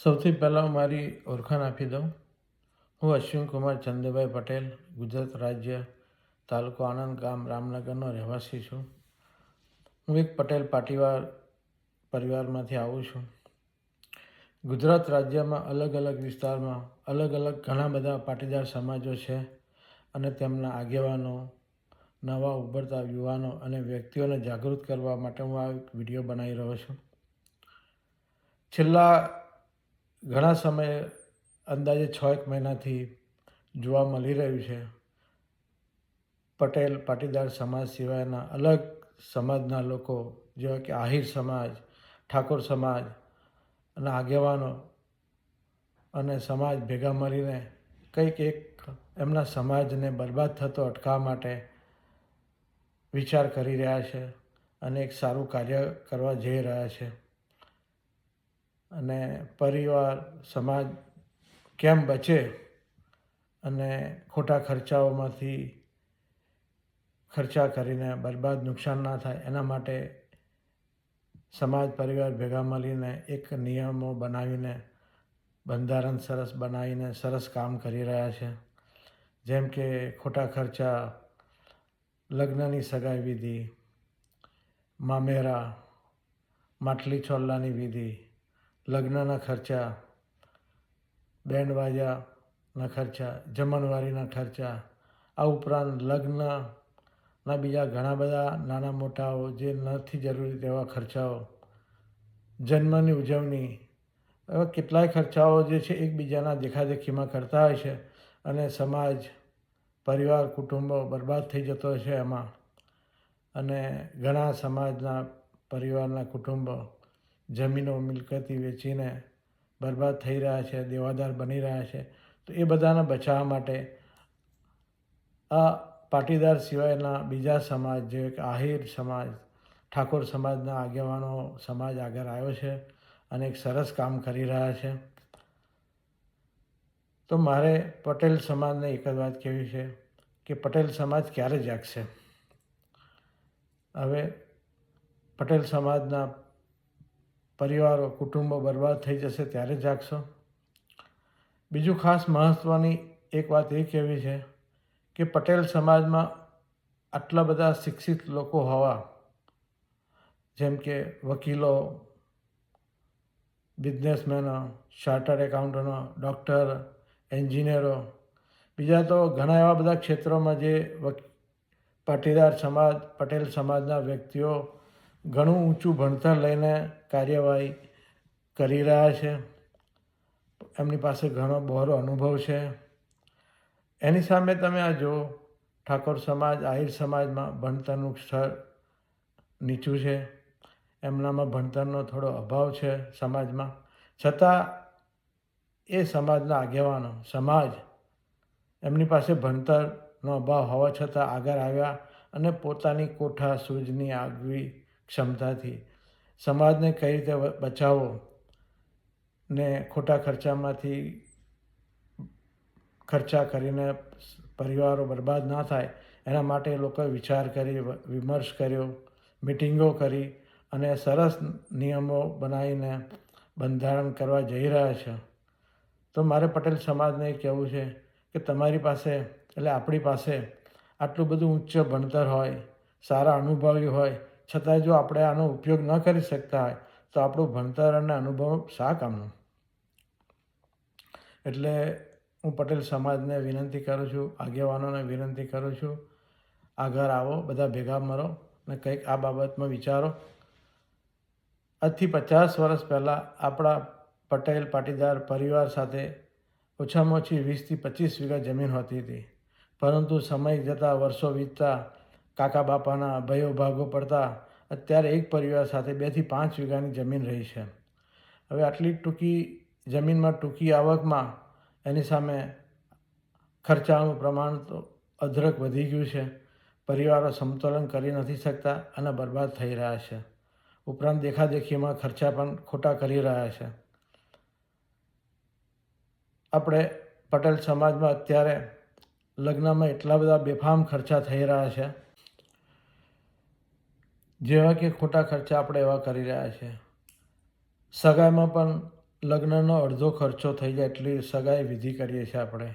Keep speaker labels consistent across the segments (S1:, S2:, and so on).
S1: સૌથી પહેલાં મારી ઓળખાણ આપી દઉં. હું અશ્વિન કુમાર ચંદુભાઈ પટેલ, ગુજરાત રાજ્ય, તાલુકો આણંદ, ગામ રામનગરનો રહેવાસી છું. હું એક પટેલ પરિવારમાંથી આવું છું. ગુજરાત રાજ્યમાં અલગ અલગ વિસ્તારમાં અલગ અલગ ઘણા બધા પાટીદાર સમાજો છે અને તેમના આગેવાનો, નવા ઉભરતા યુવાનો અને વ્યક્તિઓને જાગૃત કરવા માટે હું આ વિડીયો બનાવી રહ્યો છું. છેલ્લા ઘણા સમયે અંદાજે 6 મહિનાથી જોવા મળી રહ્યું છે પટેલ પાટીદાર સમાજ સિવાયના અલગ સમાજના લોકો જેવા કે આહિર સમાજ, ઠાકોર સમાજ અને આગેવાનો અને સમાજ ભેગા મળીને કંઈક એક એમના સમાજને બરબાદ થતો અટકાવવા માટે વિચાર કરી રહ્યા છે અને એક સારું કાર્ય કરવા જઈ રહ્યા છે. અને પરિવાર સમાજ કેમ બચે અને ખોટા ખર્ચાઓમાંથી ખર્ચા કરીને બરબાદ નુકસાન ના થાય એના માટે સમાજ પરિવાર ભેગા મળીને એક નિયમો બનાવીને બંધારણ સરસ બનાવીને સરસ કામ કરી રહ્યા છે. જેમ કે ખોટા ખર્ચા, લગ્નની સગાઈ વિધિ, મામેરા, માટલી છોલવાની વિધિ, લગ્નના ખર્ચા, બેન્ડ વાજાના ખર્ચા, જમણવારીના ખર્ચા, આ ઉપરાંત લગ્નના બીજા ઘણા બધા નાના મોટાઓ જે નથી જરૂરી તેવા ખર્ચાઓ, જન્મની ઉજવણી, એવા કેટલાય ખર્ચાઓ જે છે એકબીજાના દેખાદેખીમાં કરતા હોય છે અને સમાજ, પરિવાર, કુટુંબો બરબાદ થઈ જતો હોય છે એમાં. અને ઘણા સમાજના પરિવારના કુટુંબો જમીનો મિલકતી વેચીને બરબાદ થઈ રહ્યા છે, દેવાદાર બની રહ્યા છે. તો એ બધાને બચાવવા માટે આ પાટીદાર સિવાયના બીજા સમાજ જેવા કે આહિર સમાજ, ઠાકોર સમાજના આગેવાનો સમાજ આગળ આવ્યો છે અને એક સરસ કામ કરી રહ્યા છે. તો મારે પટેલ સમાજને એક જ વાત કહેવી છે કે પટેલ સમાજ ક્યારે જાગશે? હવે પટેલ સમાજના પરિવારો, કુટુંબો બરબાદ થઈ જશે ત્યારે જાગશો? બીજું ખાસ મહત્ત્વની એક વાત એ કહેવી છે કે પટેલ સમાજમાં આટલા બધા શિક્ષિત લોકો હોવા, જેમ કે વકીલો, બિઝનેસમેનો, ચાર્ટર્ડ એકાઉન્ટન્ટો, ડૉક્ટર, એન્જિનિયરો, બીજા તો ઘણા એવા બધા ક્ષેત્રોમાં જે પાટીદાર સમાજ, પટેલ સમાજના વ્યક્તિઓ ઘણું ઊંચું ભણતર લઈને કાર્યવાહી કરી રહ્યા છે. એમની પાસે ઘણો બહોળો અનુભવ છે. એની સામે તમે આ જુઓ, ઠાકોર સમાજ, આહિર સમાજમાં ભણતરનું સ્તર નીચું છે, એમનામાં ભણતરનો થોડો અભાવ છે સમાજમાં. છતાં એ સમાજના આગેવાનો, સમાજ એમની પાસે ભણતરનો અભાવ હોવા છતાં આગળ આવ્યા અને પોતાની કોઠા સૂઝની આગવી ક્ષમતાથી સમાજને કઈ રીતે બચાવવો ને ખોટા ખર્ચામાંથી ખર્ચા કરીને પરિવારો બરબાદ ના થાય એના માટે લોકોએ વિચાર કરી, વિમર્શ કર્યો, મિટિંગો કરી અને સરસ નિયમો બનાવીને બંધારણ કરવા જઈ રહ્યા છે. તો મારે પટેલ સમાજને કહેવું છે કે તમારી પાસે, એટલે આપણી પાસે આટલું બધું ઉચ્ચ ભણતર હોય, સારા અનુભવી હોય, છતાં જો આપણે આનો ઉપયોગ ન કરી શકતા હોય તો આપણું ભણતર અને અનુભવ શા કામનું? એટલે હું પટેલ સમાજને વિનંતી કરું છું, આગેવાનોને વિનંતી કરું છું, આગળ આવો, બધા ભેગા મળો અને કંઈક આ બાબતમાં વિચારો. આજથી 50 વર્ષ પહેલાં આપણા પટેલ પાટીદાર પરિવાર સાથે ઓછામાં ઓછી 20 થી 25 વીઘા જમીન હોતી હતી. પરંતુ સમય જતાં, વર્ષો વીતતા, કાકા બાપાના ભયો ભાગો પડતા અત્યારે એક પરિવાર સાથે 2 થી 5 વીઘાની જમીન રહી છે. હવે આટલી ટૂંકી જમીનમાં, ટૂંકી આવકમાં એની સામે ખર્ચાનું પ્રમાણ તો અઢળક વધી ગયું છે. પરિવારો સમતોલન કરી નથી શકતા અને બરબાદ થઈ રહ્યા છે. ઉપરાંત દેખાદેખીમાં ખર્ચા પણ ખોટા કરી રહ્યા છે. આપણે પટેલ સમાજમાં અત્યારે લગ્નમાં એટલા બધા બેફામ ખર્ચા થઈ રહ્યા છે, જેવા કે ખોટા ખર્ચા આપણે એવા કરી રહ્યા છે. સગાઈમાં પણ લગ્નનો અડધો ખર્ચો થઈ જાય એટલી સગાઈ વિધિ કરીએ છીએ આપણે.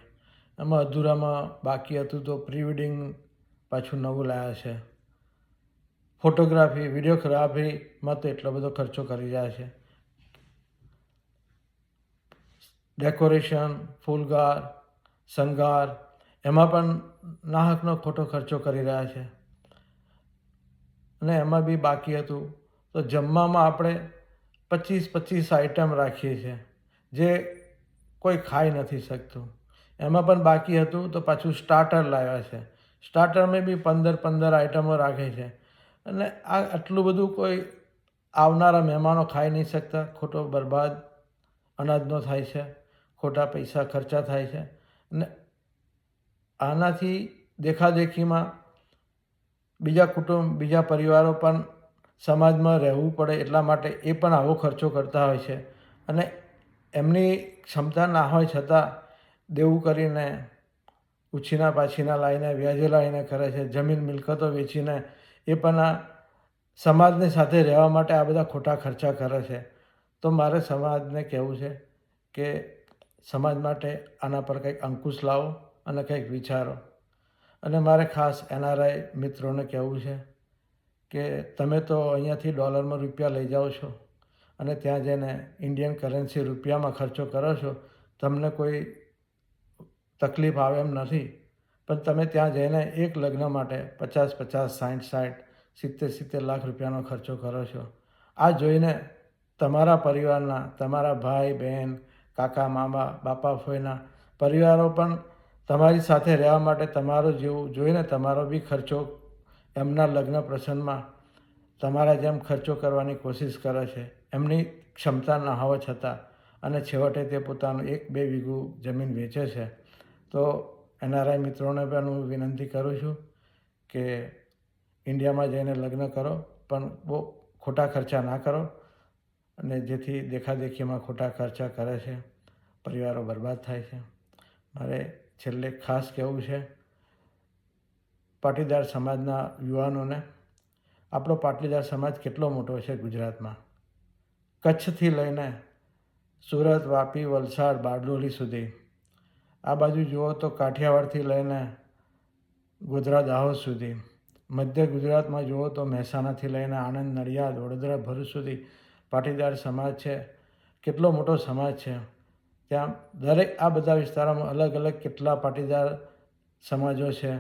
S1: એમાં અધૂરામાં બાકી હતું તો પ્રી વેડિંગ પાછું નવું લાવ્યા છે. ફોટોગ્રાફી વિડીયોગ્રાફીમાં તો એટલો બધો ખર્ચો કરી રહ્યા છે. ડેકોરેશન, ફૂલગાર, શણગાર એમાં પણ નાહકનો ખોટો ખર્ચો કરી રહ્યા છે. અને એમાં બી બાકી હતું તો જમવામાં આપણે 25 આઈટમ રાખીએ છીએ જે કોઈ ખાઈ નથી શકતું. એમાં પણ બાકી હતું તો પાછું સ્ટાર્ટર લાવ્યા છે. સ્ટાર્ટરમાં બી 15 આઈટમો રાખે છે. અને આ આટલું બધું કોઈ આવનારા મહેમાનો ખાઈ નહીં શકતા. ખોટો બરબાદ અનાજનો થાય છે, ખોટા પૈસા ખર્ચા થાય છે. અને આનાથી દેખાદેખીમાં બીજા કુટુંબ, બીજા પરિવારો પણ સમાજમાં રહેવું પડે એટલા માટે એ પણ આવો ખર્ચો કરતા હોય છે. અને એમની ક્ષમતા ના હોય છતાં દેવું કરીને, ઉછીના પાછીના લાવીને, વ્યાજે લાવીને કરે છે. જમીન મિલકતો વેચીને એ પણ આ સમાજની સાથે રહેવા માટે આ બધા ખોટા ખર્ચા કરે છે. તો મારે સમાજને કહેવું છે કે સમાજ માટે આના પર કંઈક અંકુશ લાવો અને કંઈક વિચારો. અને મારે ખાસ એનઆરઆઈ મિત્રોને કહેવું છે કે તમે તો અહીંયાથી ડોલરમાં રૂપિયા લઈ જાઓ છો અને ત્યાં જઈને ઇન્ડિયન કરન્સી રૂપિયામાં ખર્ચો કરો છો. તમને કોઈ તકલીફ આવે એમ નથી. પણ તમે ત્યાં જઈને એક લગ્ન માટે 50, 60, 70 લાખ રૂપિયાનો ખર્ચો કરો છો. આ જોઈને તમારા પરિવારના, તમારા ભાઈ બહેન, કાકા મામા, બાપા ફોઈના પરિવારો પણ તમારી સાથે રહેવા માટે તમારો જેવું જોઈને તમારો બી ખર્ચો એમના લગ્ન પ્રસંગમાં તમારા જેમ ખર્ચો કરવાની કોશિશ કરે છે. એમની ક્ષમતા ના હોવા છતાં. અને છેવટે તે પોતાનું 1-2 વીઘું જમીન વેચે છે. તો એનઆરઆઈ મિત્રોને પણ હું વિનંતી કરું છું કે ઇન્ડિયામાં જઈને લગ્ન કરો પણ બહુ ખોટા ખર્ચા ના કરો. અને જેથી દેખાદેખીમાં ખોટા ખર્ચા કરે છે, પરિવારો બરબાદ થાય છે. મારે છેલ્લે ખાસ કહેવું છે પાટીદાર સમાજના યુવાનોને, આપણો પાટીદાર સમાજ કેટલો મોટો છે ગુજરાતમાં. કચ્છથી લઈને સુરત, વાપી, વલસાડ, બારડોલી સુધી. આ બાજુ જુઓ તો કાઠિયાવાડથી લઈને ગોધરા, દાહોદ સુધી. મધ્ય ગુજરાતમાં જુઓ તો મહેસાણાથી લઈને આણંદ, નડિયાદ, વડોદરા, ભરૂચ સુધી પાટીદાર સમાજ છે. કેટલો મોટો સમાજ છે. ત્યાં દરેક આ બધા વિસ્તારોમાં અલગ અલગ કેટલા પાટીદાર સમાજો છે.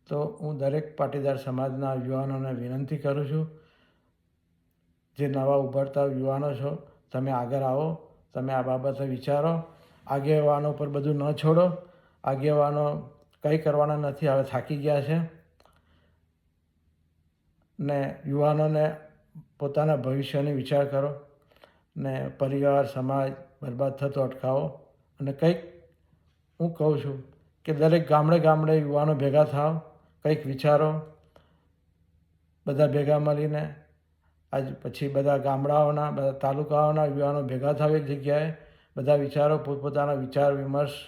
S1: તો હું દરેક પાટીદાર સમાજના યુવાનોને વિનંતી કરું છું, જે નવા ઉભરતા યુવાનો છો, તમે આગળ આવો, તમે આ બાબતે વિચારો. આગેવાનો પર બધું ન છોડો. આગેવાનો કંઈ કરવાના નથી, હવે થાકી ગયા છે. ને યુવાનોને પોતાના ભવિષ્યની વિચાર કરો ને પરિવાર, સમાજ બરબાદ થતો અટકાવો. અને કંઈક હું કહું છું કે દરેક ગામડે ગામડે યુવાનો ભેગા થાવ, કંઈક વિચારો. બધા ભેગા મળીને આજ પછી બધા ગામડાઓના, બધા તાલુકાઓના યુવાનો ભેગા થાવ એક જગ્યાએ. બધા વિચારો, પોતપોતાના વિચાર વિમર્શ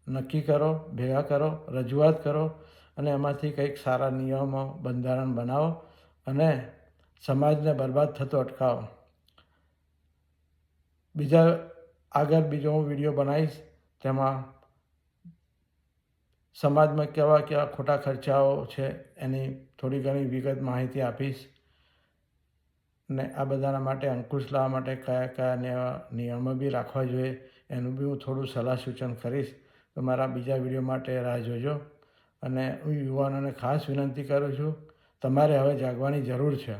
S1: નક્કી કરો, ભેગા કરો, રજૂઆત કરો અને એમાંથી કંઈક સારા નિયમો, બંધારણ બનાવો અને સમાજને બરબાદ થતો અટકાવો. આગળ બીજો હું વિડીયો બનાવીશ, તેમાં સમાજમાં કેવા કેવા ખોટા ખર્ચાઓ છે એની થોડી ઘણી વિગત માહિતી આપીશ. ને આ બધાના માટે અંકુશ લાવવા માટે કયા કયા નિયમો બી રાખવા જોઈએ એનું બી હું થોડું સલાહ સૂચન કરીશ. તો મારા બીજા વિડીયો માટે રાહ જોજો. અને હું યુવાનોને ખાસ વિનંતી કરું છું, તમારે હવે જાગવાની જરૂર છે.